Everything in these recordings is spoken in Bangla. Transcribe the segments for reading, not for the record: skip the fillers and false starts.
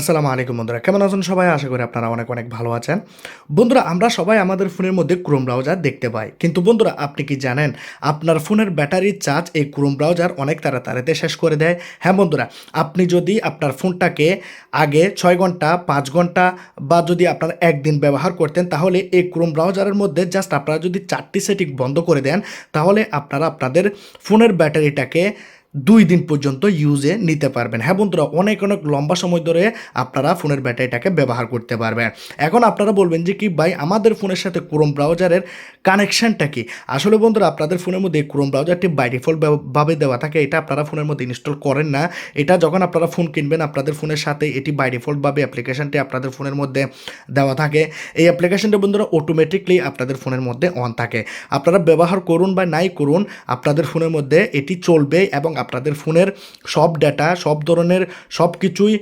আসসালামু আলাইকুম বন্ধুরা, কেমন আছেন সবাই? আশা করি আপনারা অনেক অনেক ভালো আছেন। বন্ধুরা, আমরা সবাই আমাদের ফোনের মধ্যে ক্রোম ব্রাউজার দেখতে পাই, কিন্তু বন্ধুরা আপনি কি জানেন আপনার ফোনের ব্যাটারির চার্জ এই ক্রোম ব্রাউজার অনেক তাড়াতাড়িতে শেষ করে দেয়? হ্যাঁ বন্ধুরা, আপনি যদি আপনার ফোনটাকে আগে 6 ঘন্টা 5 ঘন্টা বা যদি আপনারা একদিন ব্যবহার করতেন, তাহলে এই ক্রোম ব্রাউজারের মধ্যে জাস্ট আপনারা যদি 4টি সেটিং বন্ধ করে দেন, তাহলে আপনারা আপনাদের ফোনের ব্যাটারিটাকে 2 দিন পর্যন্ত ইউজে নিতে পারবেন। হ্যাঁ বন্ধুরা, অনেক অনেক লম্বা সময় ধরে আপনারা ফোনের ব্যাটারিটাকে ব্যবহার করতে পারবেন। এখন আপনারা বলবেন যে কি ভাই, আমাদের ফোনের সাথে ক্রোম ব্রাউজারের কানেকশনটা কি? আসলে বন্ধুরা, আপনাদের ফোনের মধ্যে ক্রোম ব্রাউজারটি বাই ডিফল্ট ভাবে দেওয়া থাকে, এটা আপনারা ফোনের মধ্যে ইনস্টল করেন না। এটা যখন আপনারা ফোন কিনবেন, আপনাদের ফোনের সাথে এটি বাই ডিফল্টভাবে অ্যাপ্লিকেশনটি আপনাদের ফোনের মধ্যে দেওয়া থাকে। এই অ্যাপ্লিকেশনটি বন্ধুরা অটোমেটিকলি আপনাদের ফোনের মধ্যে অন থাকে। আপনারা ব্যবহার করুন বা নাই করুন, আপনাদের ফোনের মধ্যে এটি চলবে এবং আপনাদের ফোনের সব ডেটা, সব ধরনের সব কিছুই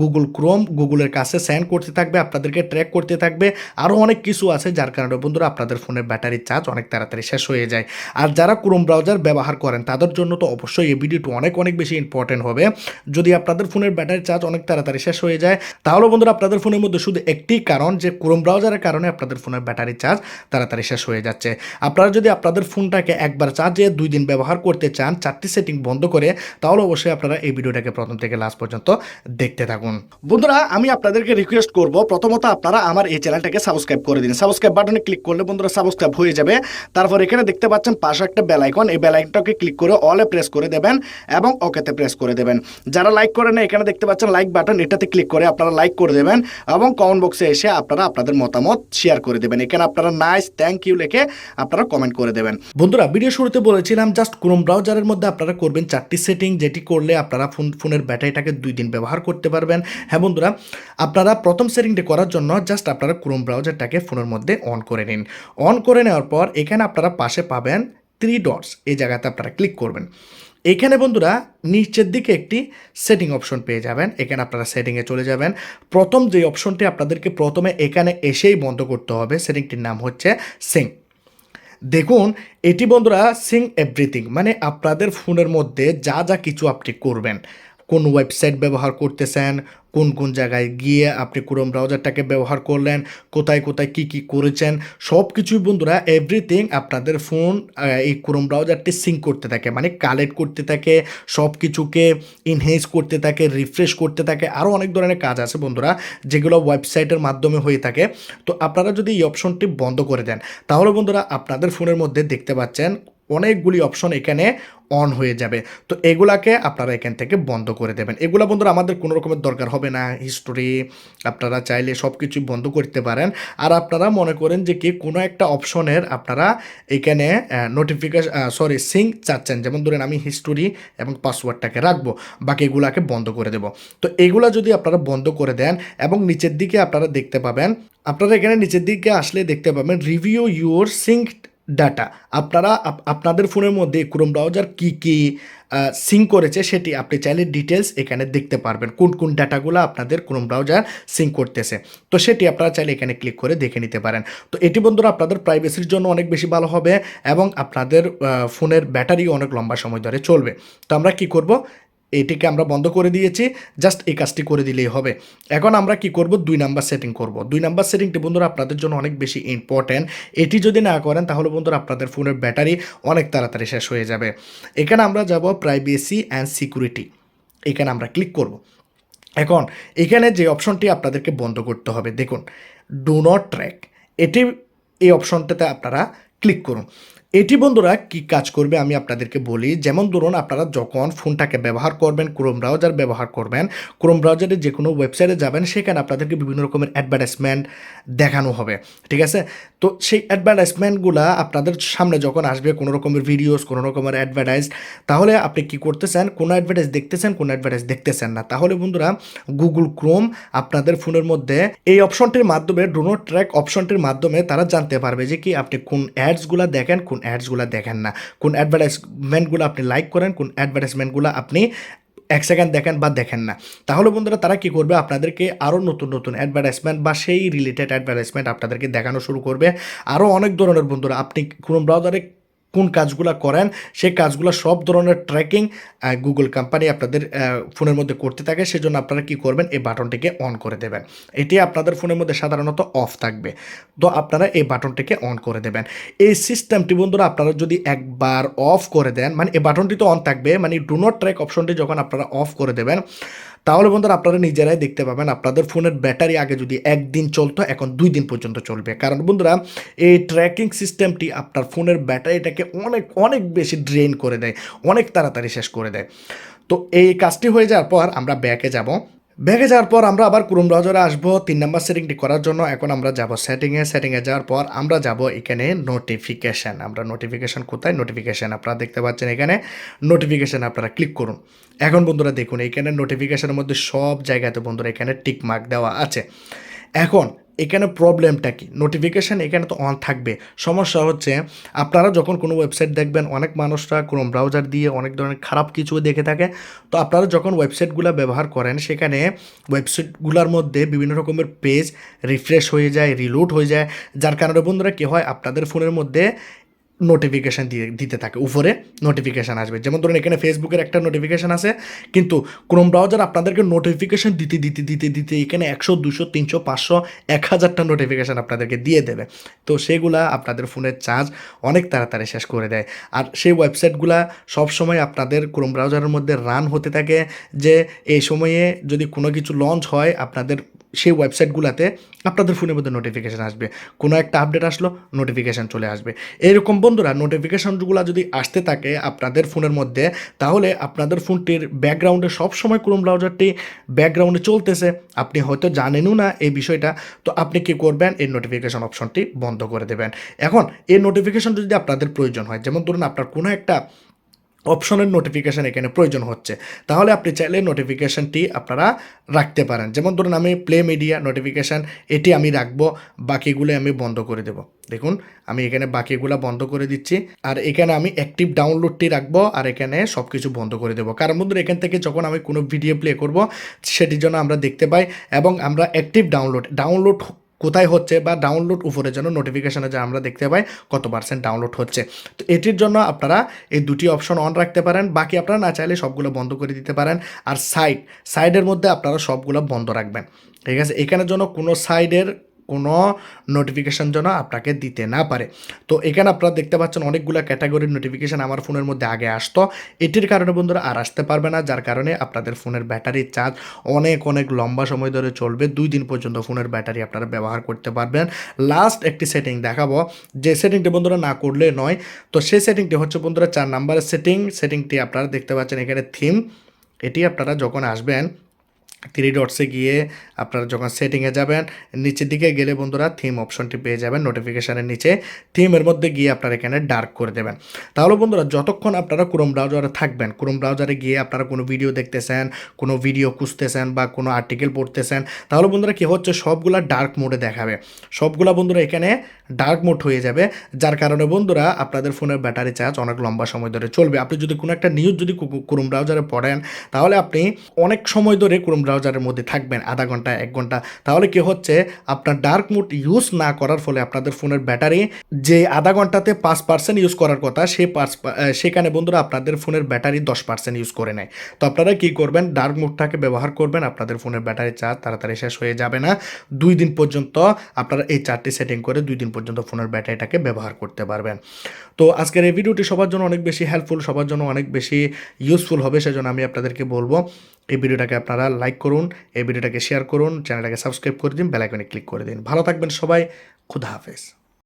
গুগল ক্রোম গুগলের কাছে সেন্ড করতে থাকবে, আপনাদেরকে ট্র্যাক করতে থাকবে। আরও অনেক কিছু আছে যার কারণে বন্ধুরা আপনাদের ফোনের ব্যাটারির চার্জ অনেক তাড়াতাড়ি শেষ হয়ে যায়। আর যারা ক্রোম ব্রাউজার ব্যবহার করেন তাদের জন্য তো অবশ্যই এই ভিডিওটি অনেক অনেক বেশি ইম্পর্টেন্ট হবে। যদি আপনাদের ফোনের ব্যাটারির চার্জ অনেক তাড়াতাড়ি শেষ হয়ে যায়, তাহলে বন্ধুরা আপনাদের ফোনের মধ্যে শুধু একটি কারণ, যে ক্রোম ব্রাউজারের কারণে আপনাদের ফোনের ব্যাটারির চার্জ তাড়াতাড়ি শেষ হয়ে যাচ্ছে। আপনারা যদি আপনাদের ফোনটাকে একবার চার্জে 2 দিন ব্যবহার করতে চান 4টি সেটিং বন্ধ করে, তাহলে অবশ্যই আপনারা এই ভিডিওটাকে প্রথম থেকে লাস্ট পর্যন্ত দেখতে থাকুন। বন্ধুরা, আমি আপনাদেরকে রিকোয়েস্ট করব, প্রথমত আপনারা আমার এই চ্যানেলটাকে সাবস্ক্রাইব করে দিন। সাবস্ক্রাইব বাটনে ক্লিক করলে বন্ধুরা সাবস্ক্রাইব হয়ে যাবে। তারপর এখানে দেখতে পাচ্ছেন পাশে একটা বেল আইকন, এই বেল আইকনটাকে ক্লিক করে অলে প্রেস করে দেবেন এবং ওকেতে প্রেস করে দেবেন। যারা লাইক করেন না, এখানে দেখতে পাচ্ছেন লাইক বাটন, এটাতে ক্লিক করে আপনারা লাইক করে দেবেন এবং কমেন্ট বক্সে এসে আপনারা আপনাদের মতামত শেয়ার করে দেবেন। এখানে আপনারা নাইস, থ্যাংক ইউ লিখে আপনারা কমেন্ট করে দেবেন। বন্ধুরা, ভিডিও শুরুতে বলেছিলাম জাস্ট ক্রোম ব্রাউজারের মধ্যে আপনারা করবেন 4টি সেটিং, যেটি করলে আপনারা ফোনের ব্যাটারিটাকে 2 দিন ব্যবহার করতে পারবেন। হ্যাঁ বন্ধুরা, আপনারা প্রথম সেটিংটি করার জন্য জাস্ট আপনারা ক্রোম ব্রাউজারটাকে ফোনের মধ্যে অন করে নিন। অন করে নেওয়ার পর এখানে আপনারা পাশে পাবেন 3 ডটস, এই জায়গাতে আপনারা ক্লিক করবেন। এখানে বন্ধুরা নিচের দিকে একটি সেটিং অপশন পেয়ে যাবেন, এখানে আপনারা সেটিংয়ে চলে যাবেন। প্রথম যে অপশনটি আপনাদেরকে প্রথমে এখানে এসেই বন্ধ করতে হবে, সেটিংটির নাম হচ্ছে সিং। দেখুন, এটি বন্ধুরা সিং এভরিথিং, মানে আপনাদের ফোনের মধ্যে যা যা কিছু আপনি করবেন, কোন ওয়েবসাইট ব্যবহার করতেছেন, কোন কোন জায়গায় গিয়ে আপনি ক্রোম ব্রাউজারটাকে ব্যবহার করলেন, কোথায় কোথায় কি কি করেছেন, সব কিছুই বন্ধুরা এভরিথিং আপনাদের ফোন এই ক্রোম ব্রাউজারটি সিঙ্ক করতে থাকে, মানে কালেক্ট করতে থাকে, সব কিছুকে ইনহেন্স করতে থাকে, রিফ্রেশ করতে থাকে। আরও অনেক ধরনের কাজ আছে বন্ধুরা, যেগুলো ওয়েবসাইটের মাধ্যমে হয়ে থাকে। তো আপনারা যদি এই অপশনটি বন্ধ করে দেন, তাহলে বন্ধুরা আপনাদের ফোনের মধ্যে দেখতে পাচ্ছেন অনেকগুলি অপশন এখানে অন হয়ে যাবে। তো এগুলাকে আপনারা এখান থেকে বন্ধ করে দেবেন। এগুলো বন্ধুরা আমাদের কোনো রকমের দরকার হবে না। হিস্টোরি আপনারা চাইলে সব কিছুই বন্ধ করতে পারেন। আর আপনারা মনে করেন যে কি কোনো একটা অপশনের আপনারা এখানে সিঙ্ক চাচ্ছেন, যেমন ধরেন আমি হিস্টোরি এবং পাসওয়ার্ডটাকে রাখবো, বাকিগুলাকে বন্ধ করে দেব। তো এগুলা যদি আপনারা বন্ধ করে দেন এবং নিচের দিকে আপনারা দেখতে পাবেন, আপনারা এখানে নিচের দিকে আসলে দেখতে পাবেন রিভিউ ইউর সিঙ্ক ডাটা। আপনারা আপনাদের ফোনের মধ্যে ক্রোম ব্রাউজার কী কী সিঙ্ক করেছে সেটি আপনি চাইলে ডিটেলস এখানে দেখতে পারবেন, কোন কোন ডাটাগুলো আপনাদের ক্রোম ব্রাউজার সিঙ্ক করতেছে। তো সেটি আপনারা চাইলে এখানে ক্লিক করে দেখে নিতে পারেন। তো এটি বন্ধুরা আপনাদের প্রাইভেসির জন্য অনেক বেশি ভালো হবে এবং আপনাদের ফোনের ব্যাটারিও অনেক লম্বা সময় ধরে চলবে। তো আমরা কি করব, এটিকে আমরা বন্ধ করে দিয়েছি, জাস্ট এই কাজটি করে দিলেই হবে। এখন আমরা কি করব, 2 নাম্বার সেটিং করব। 2 নাম্বার সেটিংটি বন্ধুরা আপনাদের জন্য অনেক বেশি ইম্পর্ট্যান্ট। এটি যদি না করেন তাহলে বন্ধুরা আপনাদের ফোনের ব্যাটারি অনেক তাড়াতাড়ি শেষ হয়ে যাবে। এখানে আমরা যাব প্রাইভেসি অ্যান্ড সিকিউরিটি, এখানে আমরা ক্লিক করব। এখন এখানে যে অপশনটি আপনাদেরকে বন্ধ করতে হবে, দেখুন ডু নট ট্র্যাক, এটি এই অপশনটাতে আপনারা ক্লিক করুন। এটি বন্ধুরা কি কাজ করবে আমি আপনাদেরকে বলি। যেমন ধরুন আপনারা যখন ফোনটাকে ব্যবহার করবেন, ক্রোম ব্রাউজার ব্যবহার করবেন, ক্রোম ব্রাউজারে যে কোনো ওয়েবসাইটে যাবেন, সেখানে আপনাদেরকে বিভিন্ন রকমের অ্যাডভার্টাইজমেন্ট দেখানো হবে, ঠিক আছে? তো সেই অ্যাডভার্টাইজমেন্টগুলো আপনাদের সামনে যখন আসবে, কোনো রকমের ভিডিওস, কোনো রকমের অ্যাডভার্টাইজ, তাহলে আপনি কি করতেছেন, কোনো অ্যাডভার্টাইজ দেখতেছেন, কোনো অ্যাডভার্টাইজ দেখতেছেন না, তাহলে বন্ধুরা গুগল ক্রোম আপনাদের ফোনের মধ্যে এই অপশনটির মাধ্যমে, ডু নট ট্র্যাক অপশনটির মাধ্যমে তারা জানতে পারবে যে কি আপনি কোন অ্যাডসগুলো দেখেন, কোন অ্যাডসগুলো দেখেন না, কোন অ্যাডভার্টাইজমেন্টগুলো আপনি লাইক করেন, কোন অ্যাডভার্টাইজমেন্টগুলো আপনি 1 সেকেন্ড দেখেন বা দেখেন না। তাহলে বন্ধুরা তারা কি করবে, আপনাদেরকে আরও নতুন নতুন অ্যাডভার্টাইজমেন্ট বা সেই রিলেটেড অ্যাডভার্টাইজমেন্ট আপনাদেরকে দেখানো শুরু করবে। আরও অনেক ধরনের বন্ধুরা আপনি ক্রোম ব্রাউজারে কোন কাজগুলো করেন সেই কাজগুলো সব ধরনের ট্র্যাকিং গুগল কোম্পানি আপনাদের ফোনের মধ্যে করতে থাকে। সেজন্য আপনারা কী করবেন, এই বাটনটিকে অন করে দেবেন। এটি আপনাদের ফোনের মধ্যে সাধারণত অফ থাকবে, তো আপনারা এই বাটনটিকে অন করে দেবেন। এই সিস্টেমটি বন্ধুরা আপনারা যদি একবার অফ করে দেন, মানে এই বাটনটি তো অন থাকবে, মানে ডু নট ট্র্যাক অপশনটি যখন আপনারা অফ করে দেবেন, তাহলে বন্ধুরা আপনারা নিজেরাই দেখতে পাবেন আপনাদের ফোনের ব্যাটারি আগে যদি একদিন চলতো এখন 2 দিন পর্যন্ত চলবে। কারণ বন্ধুরা এই ট্র্যাকিং সিস্টেমটি আপনার ফোনের ব্যাটারিটাকে অনেক অনেক বেশি ড্রেন করে দেয়, অনেক তাড়াতাড়ি শেষ করে দেয়। তো এই কাজটি হয়ে যাওয়ার পর আমরা ব্যাকে যাব। ব্যাকে যাওয়ার পর আমরা আবার ক্রোম ব্রাউজারে আসবো 3 নাম্বার সেটিংটি করার জন্য। এখন আমরা যাব সেটিংয়ে যাওয়ার পর আমরা যাব এখানে নোটিফিকেশান। আমরা নোটিফিকেশান কোথায়, নোটিফিকেশান আপনারা দেখতে পাচ্ছেন এখানে নোটিফিকেশান আপনারা ক্লিক করুন। এখন বন্ধুরা দেখুন এখানে নোটিফিকেশানের মধ্যে সব জায়গাতে বন্ধুরা এখানে টিক মার্ক দেওয়া আছে। এখন এখানে প্রবলেমটা কি, নোটিফিকেশান এখানে তো অন থাকবে, সমস্যা হচ্ছে আপনারা যখন কোনো ওয়েবসাইট দেখবেন, অনেক মানুষরা ক্রোম ব্রাউজার দিয়ে অনেক ধরনের খারাপ কিছু দেখে থাকে। তো আপনারা যখন ওয়েবসাইটগুলো ব্যবহার করেন সেখানে ওয়েবসাইটগুলোর মধ্যে বিভিন্ন রকমের পেজ রিফ্রেশ হয়ে যায়, রিলোড হয়ে যায়, যার কারণে বন্ধুরা কী হয় আপনাদের ফোনের মধ্যে নোটিফিকেশান দিতে থাকে, উপরে নোটিফিকেশান আসবে। যেমন ধরুন এখানে ফেসবুকের একটা নোটিফিকেশান আছে, কিন্তু ক্রোম ব্রাউজার আপনাদেরকে নোটিফিকেশান দিতে এখানে 100 200 300 500 1000টা নোটিফিকেশান আপনাদেরকে দিয়ে দেবে। তো সেগুলা আপনাদের ফোনের চার্জ অনেক তাড়াতাড়ি শেষ করে দেয়। আর সেই ওয়েবসাইটগুলা সবসময় আপনাদের ক্রোম ব্রাউজারের মধ্যে রান হতে থাকে, যে এই সময়ে যদি কোনো কিছু লঞ্চ হয় আপনাদের সেই ওয়েবসাইটগুলোতে আপনাদের ফোনের মধ্যে নোটিফিকেশান আসবে, কোনো একটা আপডেট আসলো নোটিফিকেশান চলে আসবে। এরকম বন্ধুরা নোটিফিকেশানগুলো যদি আসতে থাকে আপনাদের ফোনের মধ্যে, তাহলে আপনাদের ফোনটির ব্যাকগ্রাউন্ডে সবসময় ক্রোম ব্রাউজারটি ব্যাকগ্রাউন্ডে চলতেছে, আপনি হয়তো জানেনও না এই বিষয়টা। তো আপনি কী করবেন, এই নোটিফিকেশান অপশনটি বন্ধ করে দেবেন। এখন এই নোটিফিকেশানটা যদি আপনাদের প্রয়োজন হয়, যেমন ধরুন আপনার কোনো একটা অপশনের নোটিফিকেশান এখানে প্রয়োজন হচ্ছে, তাহলে আপনি চাইলে নোটিফিকেশানটি আপনারা রাখতে পারেন। যেমন ধরুন আমি প্লে মিডিয়া নোটিফিকেশান এটি আমি রাখবো, বাকিগুলো আমি বন্ধ করে দেব। দেখুন আমি এখানে বাকিগুলো বন্ধ করে দিচ্ছি, আর এখানে আমি অ্যাক্টিভ ডাউনলোডটি রাখবো, আর এখানে সব কিছু বন্ধ করে দেবো। কারণ বন্ধুরা এখান থেকে যখন আমি কোনো ভিডিও প্লে করব সেটির জন্য আমরা দেখতে পাই, এবং আমরা অ্যাক্টিভ ডাউনলোড কোথায় হচ্ছে বা ডাউনলোড উপরে যেন নোটিফিকেশানে যা আমরা দেখতে পাই কত % ডাউনলোড হচ্ছে। তো এটির জন্য আপনারা এই দুটি অপশন অন রাখতে পারেন, বাকি আপনারা না চাইলে সবগুলো বন্ধ করে দিতে পারেন। আর সাইডের মধ্যে আপনারা সবগুলো বন্ধ রাখবেন, ঠিক আছে? এখানের জন্য কোনো সাইডের কোনো নোটিফিকেশান যেন আপনাকে দিতে না পারে। তো এখানে আপনারা দেখতে পাচ্ছেন অনেকগুলো ক্যাটাগরির নোটিফিকেশান আমার ফোনের মধ্যে আগে আসতো, এটির কারণে বন্ধুরা আর আসতে পারবে না, যার কারণে আপনাদের ফোনের ব্যাটারির চার্জ অনেক অনেক লম্বা সময় ধরে চলবে, 2 দিন পর্যন্ত ফোনের ব্যাটারি আপনারা ব্যবহার করতে পারবেন। লাস্ট একটি সেটিং দেখাবো, যে সেটিংটি বন্ধুরা না করলে নয়। তো সেই সেটিংটি হচ্ছে বন্ধুরা 4 নাম্বারের সেটিংটি আপনারা দেখতে পাচ্ছেন এখানে থিম। এটি আপনারা যখন আসবেন 3 ডটসে গিয়ে আপনারা যখন সেটিংয়ে যাবেন, নিচের দিকে গেলে বন্ধুরা থিম অপশনটি পেয়ে যাবেন, নোটিফিকেশানের নিচে থিমের মধ্যে গিয়ে আপনারা এখানে ডার্ক করে দেবেন। তাহলে বন্ধুরা যতক্ষণ আপনারা ক্রোম ব্রাউজারে থাকবেন, ক্রোম ব্রাউজারে গিয়ে আপনারা কোনো ভিডিও দেখতেছেন, কোনো ভিডিও খুঁজতেছেন বা কোনো আর্টিকেল পড়তেছেন, তাহলে বন্ধুরা কী হচ্ছে সবগুলা ডার্ক মোডে দেখাবে, সবগুলা বন্ধুরা এখানে ডার্ক মোড হয়ে যাবে, যার কারণে বন্ধুরা আপনাদের ফোনের ব্যাটারি চার্জ অনেক লম্বা সময় ধরে চলবে। আপনি যদি কোনো একটা নিউজ যদি ক্রোম ব্রাউজারে পড়েন, তাহলে আপনি অনেক সময় ধরে ক্রোম ব্রাউজারের মধ্যে থাকবেন, আধা ঘন্টা 1 ঘন্টা, তাহলে কি হচ্ছে আপনার ডার্ক মোড ইউজ না করার ফলে আপনাদের ফোনের ব্যাটারি যে আধা ঘন্টাতে 5% ইউজ করার কথা, সেখানে বন্ধুরা আপনাদের ফোনের ব্যাটারি 10% ইউজ করে নেয়। তো আপনারা কি করবেন, ডার্ক মোডটাকে ব্যবহার করবেন, আপনাদের ফোনের ব্যাটারি চার্জ তাড়াতাড়ি শেষ হয়ে যাবে না। 2 দিন পর্যন্ত আপনারা এই 4টি সেটিং করে 2 দিন পর্যন্ত ফোনের ব্যাটারিটাকে ব্যবহার করতে পারবেন। তো আজকের এই ভিডিওটি সবার জন্য অনেক বেশি হেল্পফুল, সবার জন্য অনেক বেশি ইউজফুল হবে, সেজন্য আমি আপনাদেরকে বলবো এই ভিডিওটাকে আপনারা লাইক করুন, এই ভিডিওটাকে শেয়ার করুন, চ্যানেলটাকে সাবস্ক্রাইব করে দিন, বেল আইকনে ক্লিক করে দিন। ভালো থাকবেন সবাই, খুদা হাফেজ।